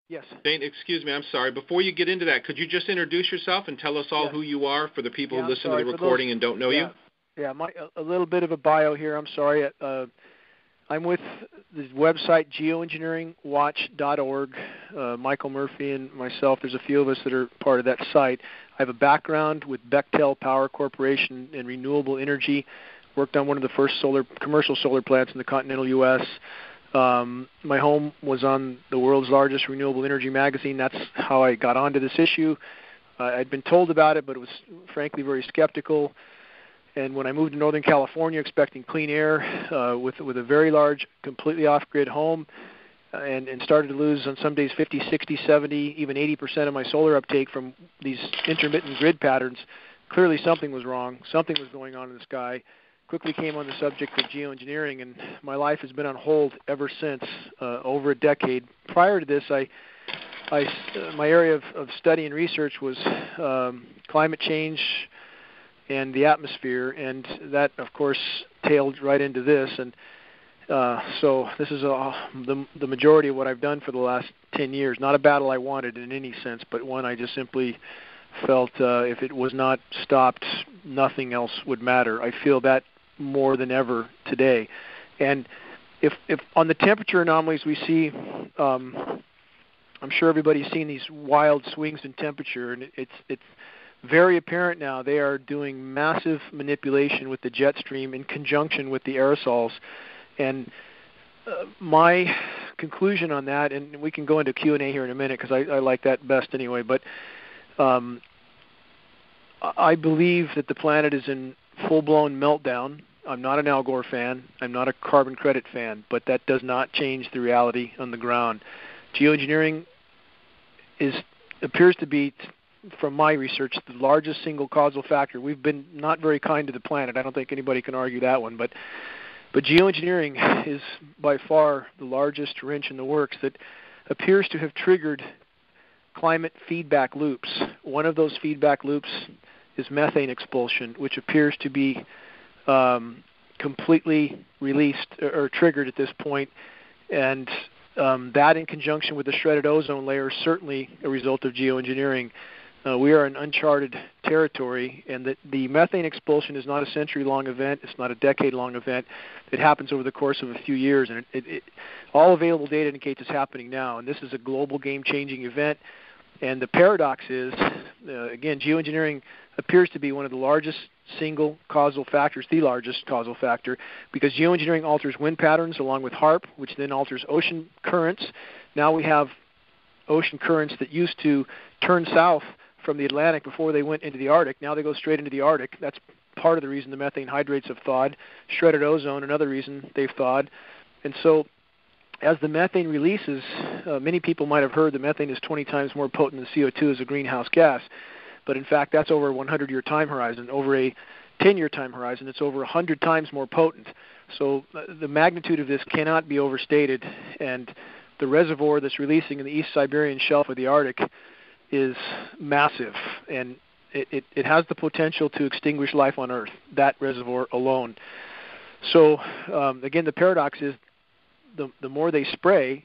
Yes. Shane, excuse me, I'm sorry. Before you get into that, could you just introduce yourself and tell us all who you are for the people who listen to the recording and don't know you? Yeah, a little bit of a bio here. I'm sorry. I'm with the website geoengineeringwatch.org. Michael Murphy and myself, there's a few of us that are part of that site. I have a background with Bechtel Power Corporation in renewable energy. Worked on one of the first commercial solar plants in the continental U.S. My home was on the world's largest renewable energy magazine. That's how I got onto this issue. I'd been told about it, but was frankly very skeptical. And when I moved to Northern California expecting clean air with a very large, completely off-grid home and started to lose on some days 50, 60, 70, even 80% of my solar uptake from these intermittent grid patterns, clearly something was wrong. Something was going on in the sky. Quickly came on the subject of geoengineering, and my life has been on hold ever since, over a decade. Prior to this, my area of study and research was climate change and the atmosphere, and that, of course, tailed right into this. And so this is the majority of what I've done for the last 10 years. Not a battle I wanted in any sense, but one I just simply felt if it was not stopped, nothing else would matter. I feel that more than ever today. And if on the temperature anomalies we see, I'm sure everybody's seen these wild swings in temperature, and it's very apparent now they are doing massive manipulation with the jet stream in conjunction with the aerosols. And my conclusion on that, and we can go into Q&A here in a minute because I like that best anyway, but I believe that the planet is in full-blown meltdown. I'm not an Al Gore fan. I'm not a carbon credit fan, but that does not change the reality on the ground. Geoengineering appears to be, from my research, the largest single causal factor. We've been not very kind to the planet. I don't think anybody can argue that one, but geoengineering is by far the largest wrench in the works that appears to have triggered climate feedback loops. One of those feedback loops is methane expulsion, which appears to be completely released or triggered at this point, and that in conjunction with the shredded ozone layer is certainly a result of geoengineering. We are in uncharted territory, and the methane expulsion is not a century-long event. It's not a decade-long event. It happens over the course of a few years, and all available data indicates it's happening now, and this is a global game-changing event. And the paradox is, again, geoengineering appears to be one of the largest single causal factors, the largest causal factor, because geoengineering alters wind patterns along with HARP, which then alters ocean currents. Now we have ocean currents that used to turn south from the Atlantic before they went into the Arctic. Now they go straight into the Arctic. That's part of the reason the methane hydrates have thawed. Shredded ozone, another reason they've thawed. And so as the methane releases, many people might have heard that methane is 20 times more potent than CO2 as a greenhouse gas. But in fact, that's over a 100-year time horizon. Over a 10-year time horizon, it's over 100 times more potent. So the magnitude of this cannot be overstated. And the reservoir that's releasing in the East Siberian Shelf of the Arctic is massive. And it has the potential to extinguish life on Earth, that reservoir alone. So, again, the paradox is the more they spray,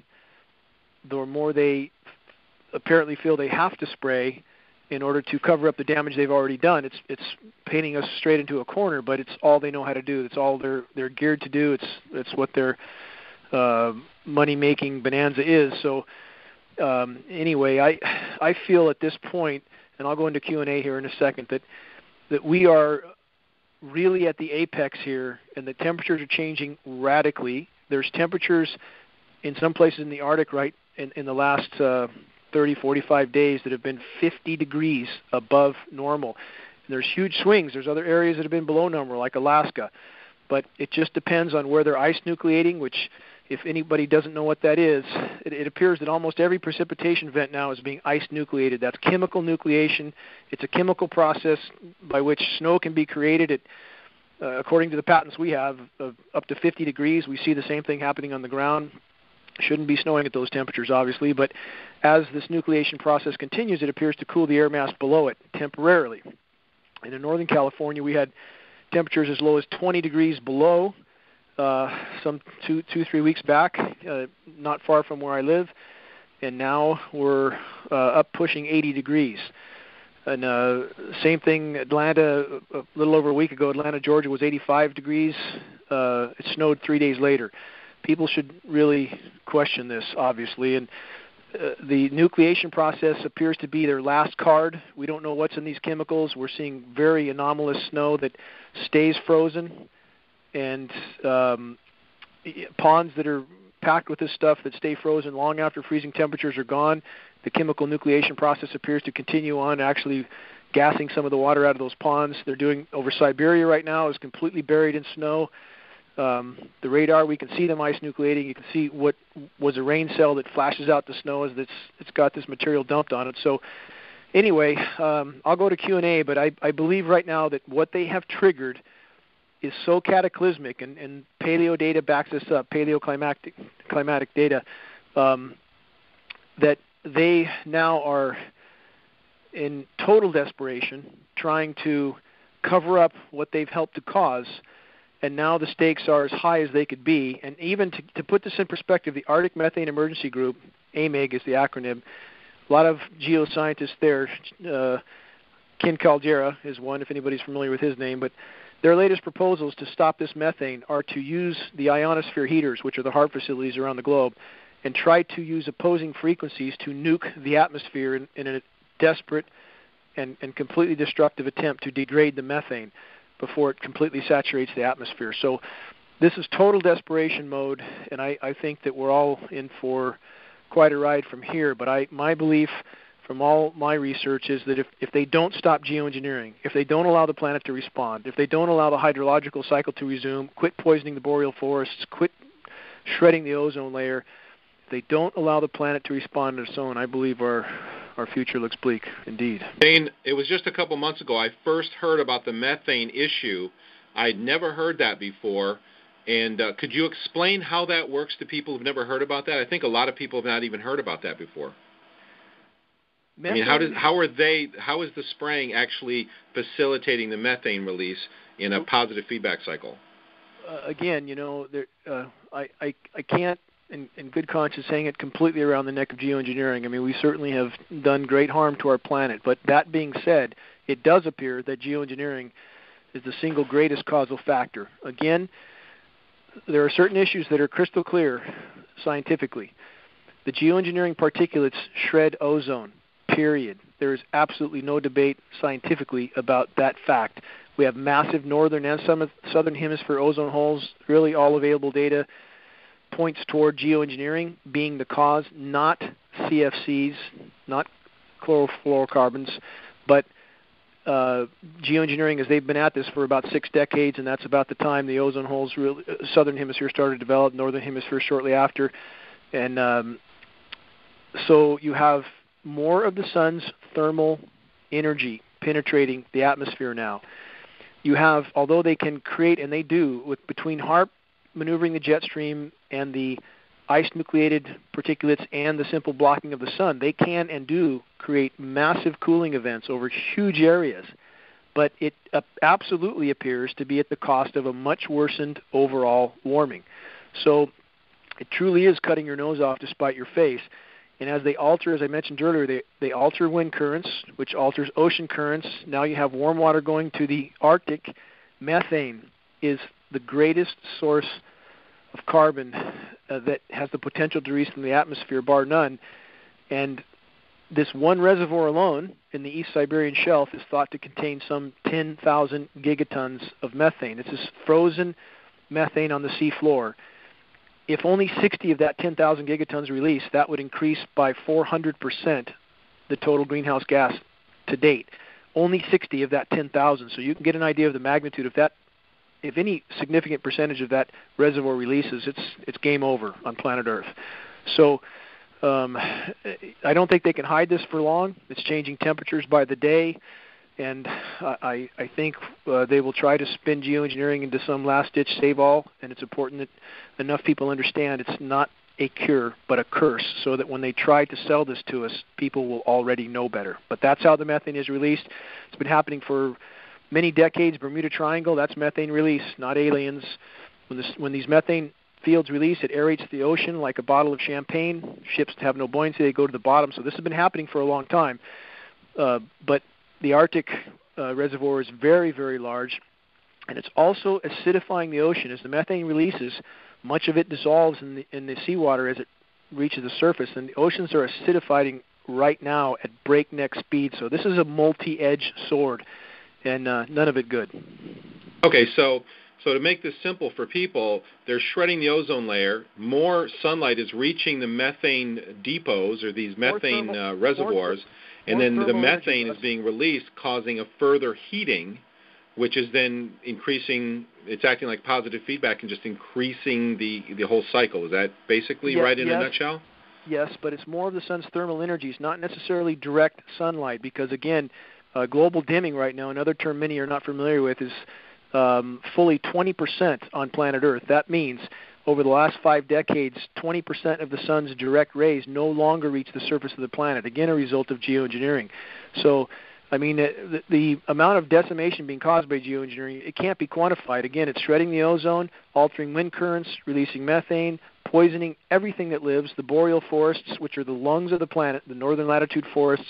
the more they apparently feel they have to spray in order to cover up the damage they've already done. It's painting us straight into a corner, but it's all they know how to do. It's all they're geared to do. It's what their money-making bonanza is. So anyway, I feel at this point, and I'll go into Q&A here in a second, that we are really at the apex here, and the temperatures are changing radically. There's temperatures in some places in the Arctic right in the last 30, 45 days that have been 50 degrees above normal. And there's huge swings. There's other areas that have been below normal, like Alaska. But it just depends on where they're ice nucleating, which, if anybody doesn't know what that is, it appears that almost every precipitation event now is being ice nucleated. That's chemical nucleation. It's a chemical process by which snow can be created at, according to the patents we have, of up to 50 degrees. We see the same thing happening on the ground. Shouldn't be snowing at those temperatures, obviously, but as this nucleation process continues, it appears to cool the air mass below it temporarily. And in Northern California, we had temperatures as low as 20 degrees below some 3 weeks back, not far from where I live. and now we're up pushing 80 degrees. And same thing, Atlanta, a little over a week ago, Atlanta, Georgia was 85 degrees. It snowed 3 days later. People should really question this, obviously. And the nucleation process appears to be their last card. We don't know what's in these chemicals. We're seeing very anomalous snow that stays frozen, and ponds that are packed with this stuff that stay frozen long after freezing temperatures are gone. The chemical nucleation process appears to continue on, actually gassing some of the water out of those ponds. They're doing over Siberia right now, is completely buried in snow. The radar, we can see them ice nucleating. You can see what was a rain cell that flashes out the snow as it's got this material dumped on it. So anyway, I'll go to Q&A, but I believe right now that what they have triggered is so cataclysmic, and paleo data backs this up, paleoclimatic data, that they now are in total desperation trying to cover up what they've helped to cause, and now the stakes are as high as they could be. And even to put this in perspective, the Arctic Methane Emergency Group, AMEG is the acronym, a lot of geoscientists there, Ken Caldera is one, if anybody's familiar with his name, but their latest proposals to stop this methane are to use the ionosphere heaters, which are the HAARP facilities around the globe, and try to use opposing frequencies to nuke the atmosphere in a desperate and completely destructive attempt to degrade the methane before it completely saturates the atmosphere. So this is total desperation mode, and I think that we're all in for quite a ride from here. But my belief from all my research is that if they don't stop geoengineering, if they don't allow the planet to respond, if they don't allow the hydrological cycle to resume, quit poisoning the boreal forests, quit shredding the ozone layer, if they don't allow the planet to respond on its own, I believe our future looks bleak indeed. Dane, it was just a couple months ago I first heard about the methane issue. I'd never heard that before. And could you explain how that works to people who've never heard about that? I think a lot of people have not even heard about that before. Methane, I mean, how is the spraying actually facilitating the methane release in a positive feedback cycle? Again, I can't, in good conscience, hang it completely around the neck of geoengineering. I mean, we certainly have done great harm to our planet. But that being said, it does appear that geoengineering is the single greatest causal factor. Again, there are certain issues that are crystal clear scientifically. The geoengineering particulates shred ozone. Period. There is absolutely no debate scientifically about that fact. We have massive northern and southern hemisphere ozone holes. Really, all available data points toward geoengineering being the cause, not CFCs, not chlorofluorocarbons, but geoengineering, as they've been at this for about 6 decades, and that's about the time the ozone holes, southern hemisphere started to develop, northern hemisphere shortly after. And so you have more of the sun's thermal energy penetrating the atmosphere now. You have, although they can create, and they do, between HAARP maneuvering the jet stream and the ice-nucleated particulates and the simple blocking of the sun, they can and do create massive cooling events over huge areas. But it absolutely appears to be at the cost of a much worsened overall warming. So it truly is cutting your nose off to spite your face. And as they alter, as I mentioned earlier, they alter wind currents, which alters ocean currents. Now you have warm water going to the Arctic. Methane is the greatest source of carbon that has the potential to release from the atmosphere, bar none. And this one reservoir alone in the East Siberian Shelf is thought to contain some 10,000 gigatons of methane. It's this frozen methane on the sea floor. If only 60 of that 10,000 gigatons released, that would increase by 400% the total greenhouse gas to date. Only 60 of that 10,000. So you can get an idea of the magnitude of that. If any significant percentage of that reservoir releases, it's game over on planet Earth. So I don't think they can hide this for long. It's changing temperatures by the day. And I think they will try to spin geoengineering into some last-ditch save-all, and it's important that enough people understand it's not a cure but a curse, so that when they try to sell this to us, people will already know better. But that's how the methane is released. It's been happening for many decades. Bermuda Triangle, that's methane release, not aliens. When these methane fields release, it aerates the ocean like a bottle of champagne. Ships have no buoyancy, they go to the bottom. So this has been happening for a long time. But the Arctic reservoir is very, very large, and it's also acidifying the ocean. As the methane releases, much of it dissolves in the seawater as it reaches the surface, and the oceans are acidifying right now at breakneck speed. So this is a multi-edged sword, and none of it good. Okay, so to make this simple for people, they're shredding the ozone layer. More sunlight is reaching the methane depots or these methane reservoirs, and then the methane is being released, causing a further heating, which is then increasing. It's acting like positive feedback and just increasing the whole cycle. Is that basically right in a nutshell? Yes, but it's more of the sun's thermal energies, not necessarily direct sunlight, because, again, global dimming right now, another term many are not familiar with, is fully 20% on planet Earth. That means over the last 5 decades, 20% of the sun's direct rays no longer reach the surface of the planet, again a result of geoengineering. So, I mean, the amount of decimation being caused by geoengineering, it can't be quantified. Again, it's shredding the ozone, altering wind currents, releasing methane, poisoning everything that lives, the boreal forests, which are the lungs of the planet, the northern latitude forests,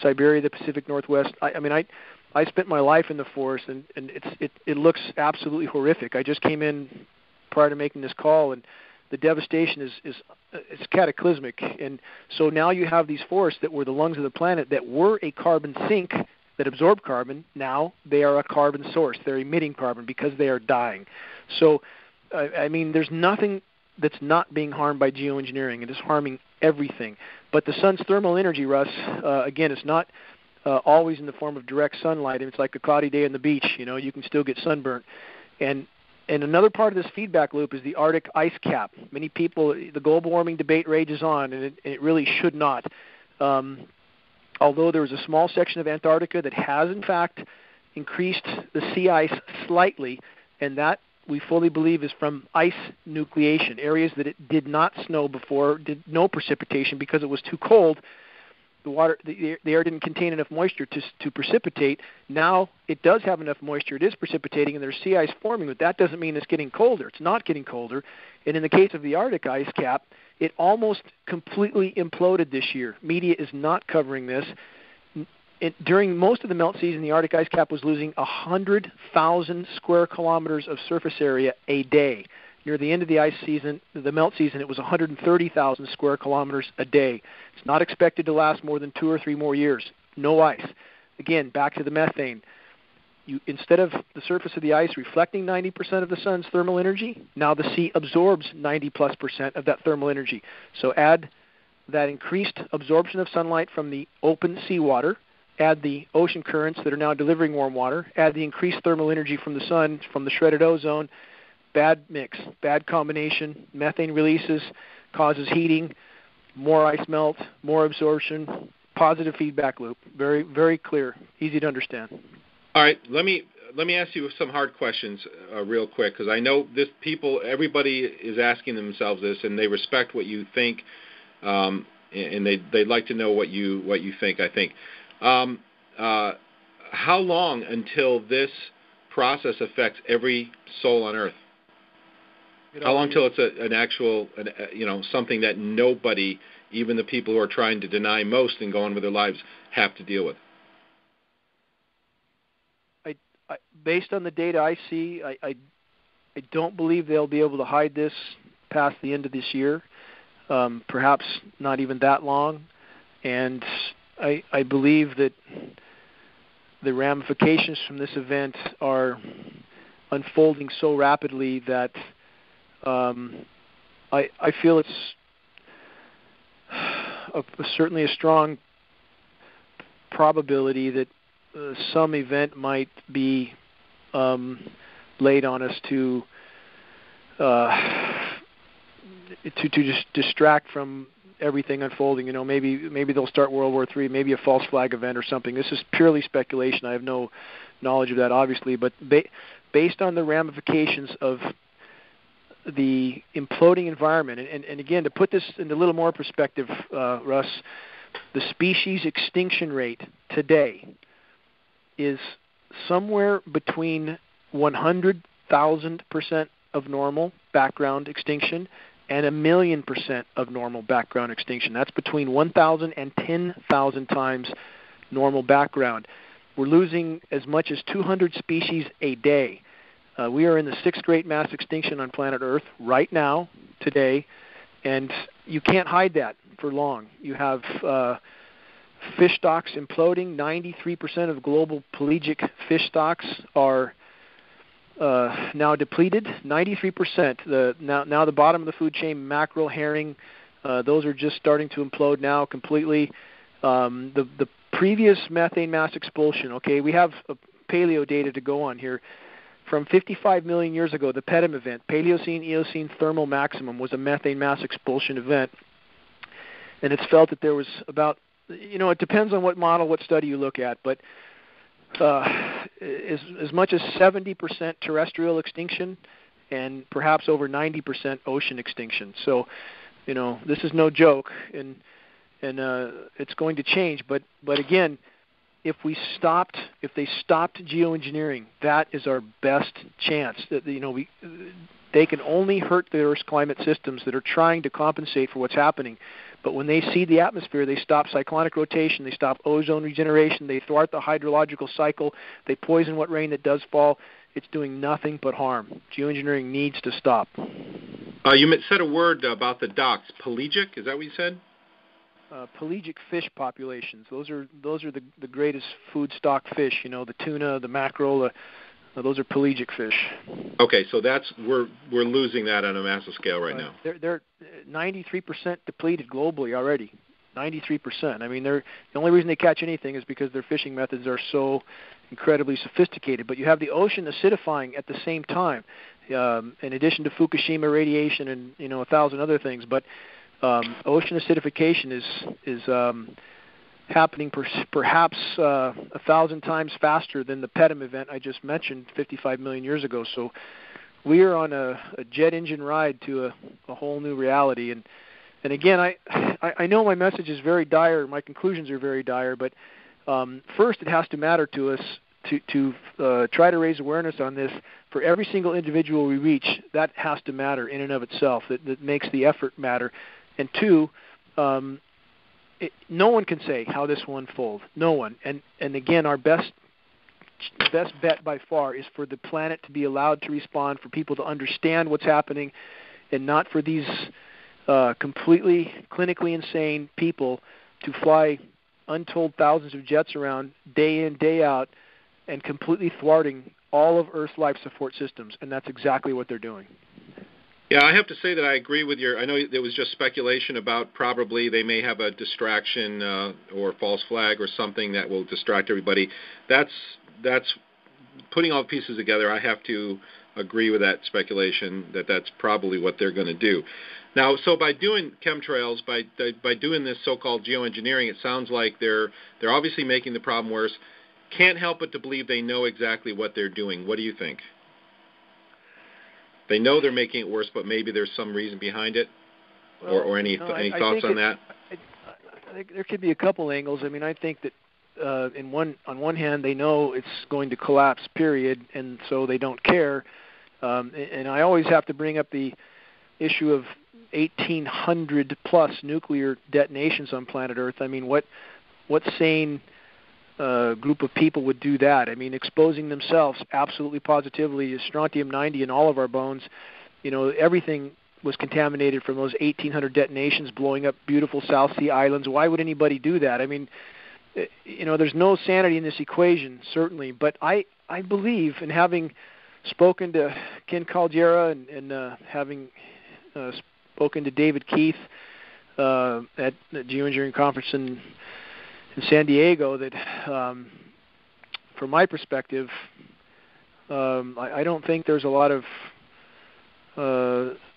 Siberia, the Pacific Northwest. I spent my life in the forest, and it looks absolutely horrific. I just came in prior to making this call, and the devastation is cataclysmic. And so now you have these forests that were the lungs of the planet that were a carbon sink that absorbed carbon. Now they are a carbon source. They're emitting carbon because they are dying. So, I mean, there's nothing that's not being harmed by geoengineering. It is harming everything. But the sun's thermal energy, Russ, again, it's not always in the form of direct sunlight. It's like a cloudy day on the beach. You know, you can still get sunburnt. And another part of this feedback loop is the Arctic ice cap. Many people, the global warming debate rages on, and it really should not. Although there was a small section of Antarctica that has, in fact, increased the sea ice slightly, and that we fully believe is from ice nucleation, areas that it did not snow before, did no precipitation because it was too cold. The air didn't contain enough moisture to precipitate. Now it does have enough moisture. It is precipitating, and there's sea ice forming, but that doesn't mean it's getting colder. It's not getting colder. And in the case of the Arctic ice cap, it almost completely imploded this year. Media is not covering this. During most of the melt season, the Arctic ice cap was losing 100,000 square kilometers of surface area a day. Near the end of the ice season, the melt season, it was 130,000 square kilometers a day. It's not expected to last more than 2 or 3 more years. No ice. Again, back to the methane. Instead of the surface of the ice reflecting 90% of the sun's thermal energy, now the sea absorbs 90+% of that thermal energy. So add that increased absorption of sunlight from the open seawater, add the ocean currents that are now delivering warm water, add the increased thermal energy from the sun, from the shredded ozone. Bad mix, bad combination. Methane releases, causes heating, more ice melt, more absorption, positive feedback loop. Very, very clear, easy to understand. All right, let me ask you some hard questions real quick, because I know everybody is asking themselves this, and they respect what you think, and they'd like to know what you think. I think. How long until this process affects every soul on Earth? How long till it's an actual, something that nobody, even the people who are trying to deny most and go on with their lives, have to deal with? Based on the data I see, I don't believe they'll be able to hide this past the end of this year, perhaps not even that long. And I believe that the ramifications from this event are unfolding so rapidly that I feel it's certainly a strong probability that some event might be laid on us to just distract from everything unfolding. You know, maybe they'll start World War III, maybe a false flag event or something. This is purely speculation. I have no knowledge of that, obviously, but based on the ramifications of the imploding environment, and again, to put this in a little more perspective, Russ, the species extinction rate today is somewhere between 100,000% of normal background extinction and 1,000,000% of normal background extinction. That's between 1,000 and 10,000 times normal background. We're losing as much as 200 species a day. We are in the 6th great mass extinction on planet Earth right now, today, and you can't hide that for long. You have fish stocks imploding. 93% of global pelagic fish stocks are now depleted. 93%. Now the bottom of the food chain, mackerel, herring, those are just starting to implode now completely. The previous methane mass expulsion, okay, we have paleo data to go on here. From 55 million years ago, the PETM event, Paleocene-Eocene thermal maximum, was a methane mass expulsion event. And it's felt that there was about, it depends on what model, what study you look at, but as much as 70% terrestrial extinction and perhaps over 90% ocean extinction. So, this is no joke, and it's going to change. But again, if they stopped geoengineering, that is our best chance. That they can only hurt the Earth's climate systems that are trying to compensate for what's happening. But when they seed the atmosphere, they stop cyclonic rotation, they stop ozone regeneration, they thwart the hydrological cycle, they poison what rain that does fall. It's doing nothing but harm. Geoengineering needs to stop. You said a word about the docks. Pelagic, is that what you said? Pelagic fish populations. Those are the greatest food stock fish. The tuna, the mackerel. Those are pelagic fish. Okay, so we're losing that on a massive scale right now. They're 93% depleted globally already. 93%. I mean, the only reason they catch anything is because their fishing methods are so incredibly sophisticated. But you have the ocean acidifying at the same time, in addition to Fukushima radiation and 1,000 other things. But ocean acidification is happening perhaps 1,000 times faster than the PETM event I just mentioned 55 million years ago. So we are on a jet engine ride to a whole new reality. And again, I know my message is very dire, my conclusions are very dire, but first it has to matter to us to try to raise awareness on this. For every single individual we reach, that has to matter in and of itself. That makes the effort matter. And two, no one can say how this will unfold. No one. And again, our best bet by far is for the planet to be allowed to respond, for people to understand what's happening, and not for these completely clinically insane people to fly untold thousands of jets around day in, day out, and completely thwarting all of Earth's life support systems. And that's exactly what they're doing. Yeah, I have to say that I agree with I know there was just speculation about probably they may have a distraction or false flag or something that will distract everybody. That's putting all the pieces together. I have to agree with that speculation that's probably what they're going to do. Now, so by doing chemtrails, by doing this so-called geoengineering, it sounds like they're obviously making the problem worse. Can't help but to believe they know exactly what they're doing. What do you think? They know they're making it worse, but maybe there's some reason behind it, or any thoughts on that? I think there could be a couple angles. I mean, I think that on one hand, they know it's going to collapse, period, and so they don't care. And I always have to bring up the issue of 1,800 plus nuclear detonations on planet Earth. I mean, what sane group of people would do that? I mean, exposing themselves absolutely positively, strontium-90 in all of our bones. Everything was contaminated from those 1,800 detonations, blowing up beautiful South Sea islands. Why would anybody do that? I mean, there's no sanity in this equation, certainly. But I believe, in having spoken to Ken Caldeira and having spoken to David Keith at the Geoengineering Conference in San Diego, that from my perspective, I don't think there's a lot of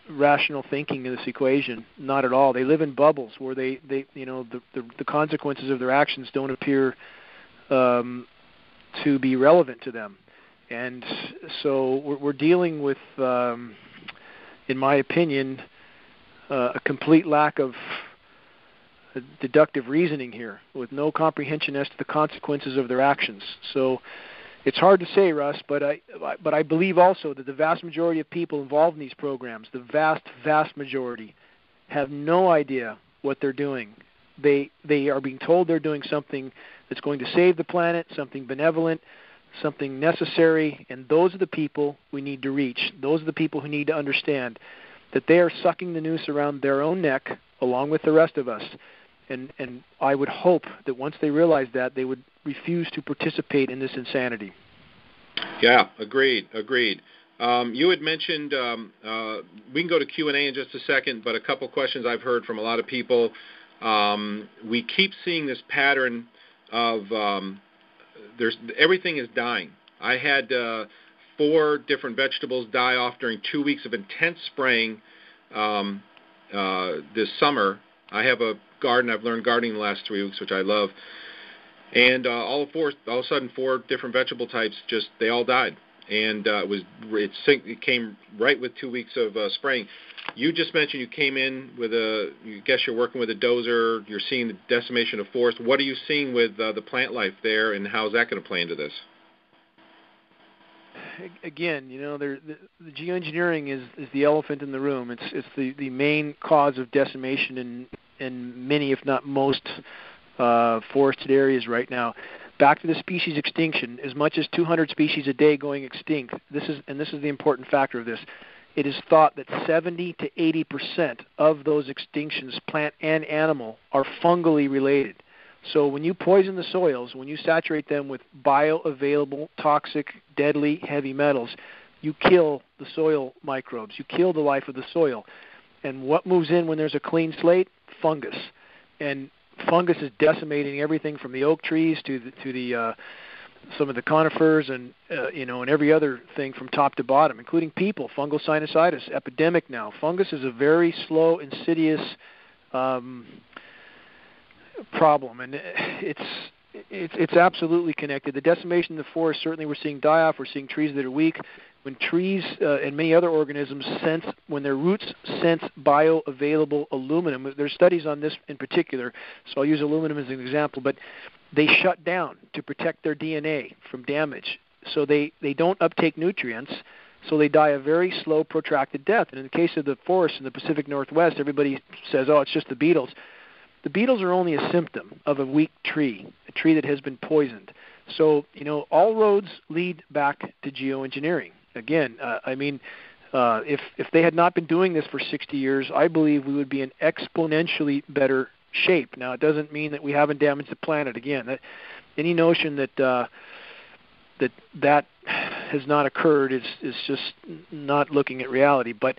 rational thinking in this equation. Not at all. They live in bubbles where the consequences of their actions don't appear to be relevant to them. And so we're dealing with, in my opinion, a complete lack of deductive reasoning here, with no comprehension as to the consequences of their actions. So It's hard to say, Russ, but I believe also that the vast majority of people involved in these programs, the vast majority, have no idea what they're doing. They are being told they're doing something that's going to save the planet, something benevolent, something necessary, and those are the people we need to reach. Those are the people who need to understand that they are sucking the noose around their own neck along with the rest of us. And I would hope that once they realize that, they would refuse to participate in this insanity. Yeah, agreed. You had mentioned, we can go to Q&A in just a second, but a couple questions I've heard from a lot of people. We keep seeing this pattern of everything is dying. I had 4 different vegetables die off during 2 weeks of intense spraying this summer. I have a garden. I've learned gardening the last 3 weeks, which I love. And all of a sudden, 4 different vegetable types they all died. And it came right with 2 weeks of spraying. You just mentioned you came in with you're working with a dozer. You're seeing the decimation of forest. What are you seeing with the plant life there, and how is that going to play into this? Again, the geoengineering is the elephant in the room. It's the main cause of decimation in many, if not most, forested areas right now. Back to the species extinction, as much as 200 species a day going extinct. This is the important factor of this. It is thought that 70 to 80% of those extinctions, plant and animal, are fungally related. So when you poison the soils, when you saturate them with bioavailable, toxic, deadly heavy metals, you kill the soil microbes. You kill the life of the soil. And what moves in when there's a clean slate? Fungus. And fungus is decimating everything from the oak trees to the some of the conifers and and every other thing from top to bottom, including people. Fungal sinusitis epidemic now. Fungus is a very slow, insidious problem, and it's absolutely connected. The decimation of the forest, certainly we're seeing die off. We're seeing trees that are weak. When trees and many other organisms when their roots sense bioavailable aluminum, there's studies on this in particular, so I'll use aluminum as an example, but they shut down to protect their DNA from damage. So they don't uptake nutrients, so they die a very slow, protracted death. And in the case of the forests in the Pacific Northwest, everybody says, oh, it's just the beetles. The beetles are only a symptom of a weak tree, a tree that has been poisoned. So, all roads lead back to geoengineering. Again, if they had not been doing this for 60 years, I believe we would be in exponentially better shape. Now, it doesn't mean that we haven't damaged the planet. Again, any notion that that has not occurred is just not looking at reality. But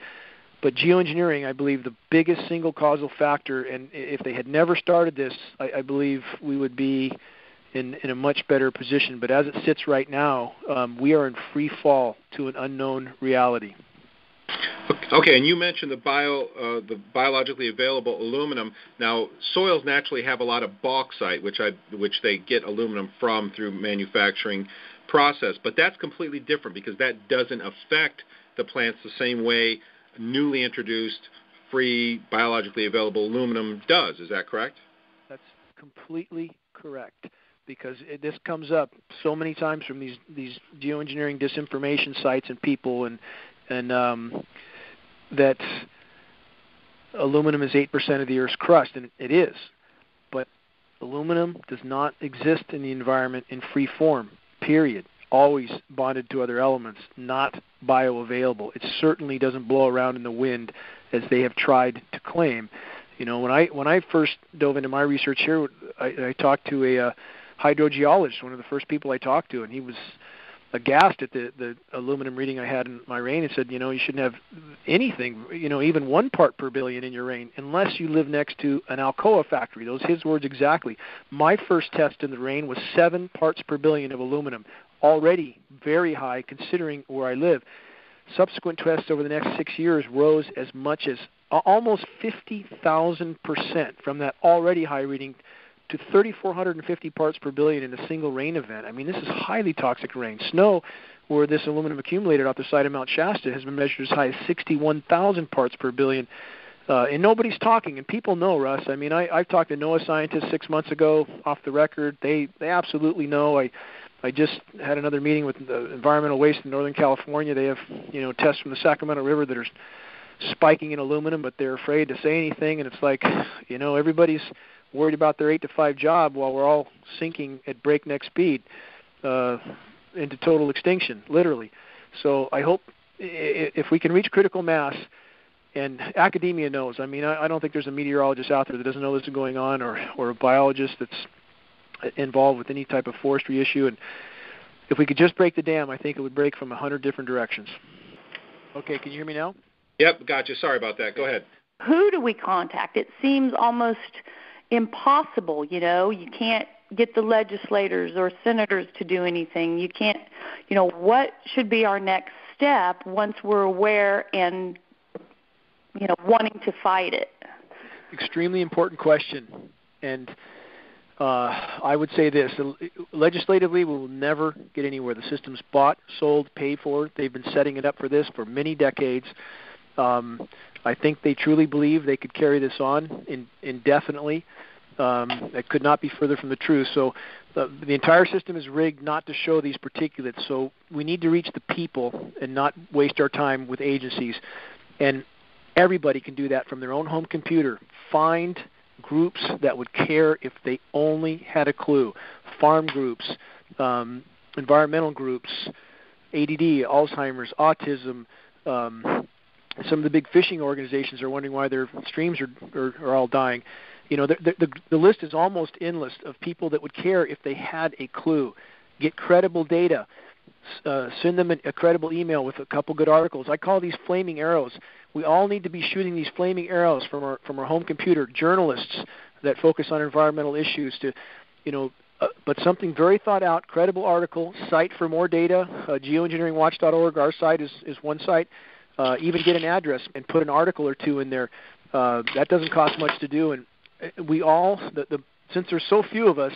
geoengineering, I believe, the biggest single causal factor, and if they had never started this, I believe we would be in a much better position. But as it sits right now, we are in free fall to an unknown reality. Okay, and you mentioned the biologically available aluminum. Now, soils naturally have a lot of bauxite, which they get aluminum from through manufacturing process. But that's completely different because that doesn't affect the plants the same way newly introduced free biologically available aluminum does. Is that correct? That's completely correct, because this comes up so many times from these geoengineering disinformation sites and people, and that aluminum is 8% of the Earth's crust, and it is. But aluminum does not exist in the environment in free form, period. Always bonded to other elements, not bioavailable. It certainly doesn't blow around in the wind as they have tried to claim. When I first dove into my research here, I talked to a hydrogeologist, one of the first people I talked to, and he was aghast at the aluminum reading I had in my rain, and said, you shouldn't have anything, even 1 part per billion in your rain unless you live next to an Alcoa factory. Those are his words exactly. My first test in the rain was 7 parts per billion of aluminum, already very high considering where I live. Subsequent tests over the next 6 years rose as much as almost 50,000% from that already high reading to 3,450 parts per billion in a single rain event. I mean, this is highly toxic rain. Snow, where this aluminum accumulated off the side of Mount Shasta, has been measured as high as 61,000 parts per billion. And nobody's talking, and people know, Russ. I mean, I've talked to NOAA scientists 6 months ago off the record. They absolutely know. I just had another meeting with the environmental waste in Northern California. They have, tests from the Sacramento River that are spiking in aluminum, but they're afraid to say anything. And it's like, everybody's worried about their 8-to-5 job while we're all sinking at breakneck speed into total extinction, literally. So I hope if we can reach critical mass, and academia knows. I mean, I don't think there's a meteorologist out there that doesn't know this is going on, or a biologist that's involved with any type of forestry issue. And if we could just break the dam, I think it would break from 100 different directions. Okay, can you hear me now? Yep, gotcha. Sorry about that. Go ahead. Who do we contact? It seems almost impossible, You can't get the legislators or senators to do anything. You can't, what should be our next step once we're aware and, wanting to fight it? Extremely important question. And I would say this. Legislatively, we will never get anywhere. The system's bought, sold, paid for. They've been setting it up for this for many decades. I think they truly believe they could carry this on indefinitely. That could not be further from the truth. So the entire system is rigged not to show these particulates. So we need to reach the people and not waste our time with agencies. And everybody can do that from their own home computer. Find groups that would care if they only had a clue. Farm groups, environmental groups, ADD, Alzheimer's, autism. Some of the big fishing organizations are wondering why their streams are all dying. The list is almost endless of people that would care if they had a clue. Get credible data. Send them a credible email with a couple good articles. I call these flaming arrows. We all need to be shooting these flaming arrows from our home computer. Journalists that focus on environmental issues to, but something very thought out, credible article. Cite for more data. Geoengineeringwatch.org. Our site is one site. Even get an address and put an article or two in there. That doesn't cost much to do. And we all, since there's so few of us,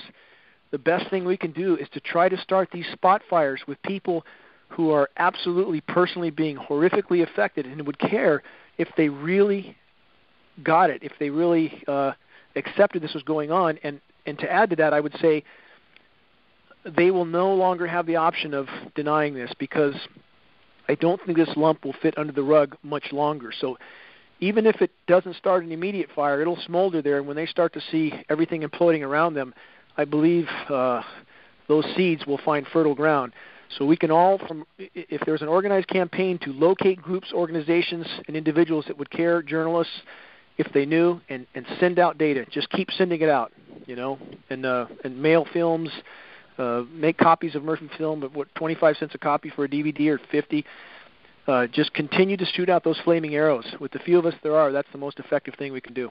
the best thing we can do is to try to start these spot fires with people who are absolutely personally being horrifically affected and would care if they really got it, if they really accepted this was going on. And to add to that, I would say they will no longer have the option of denying this, because I don't think this lump will fit under the rug much longer. So even if it doesn't start an immediate fire, it'll smolder there, and when they start to see everything imploding around them, I believe those seeds will find fertile ground. So we can all, if there's an organized campaign to locate groups, organizations, and individuals that would care, journalists, if they knew, and send out data. Just keep sending it out, and mail films, make copies of Murphy film at 25 cents a copy for a DVD or 50. Just continue to shoot out those flaming arrows. With the few of us there are, that's the most effective thing we can do.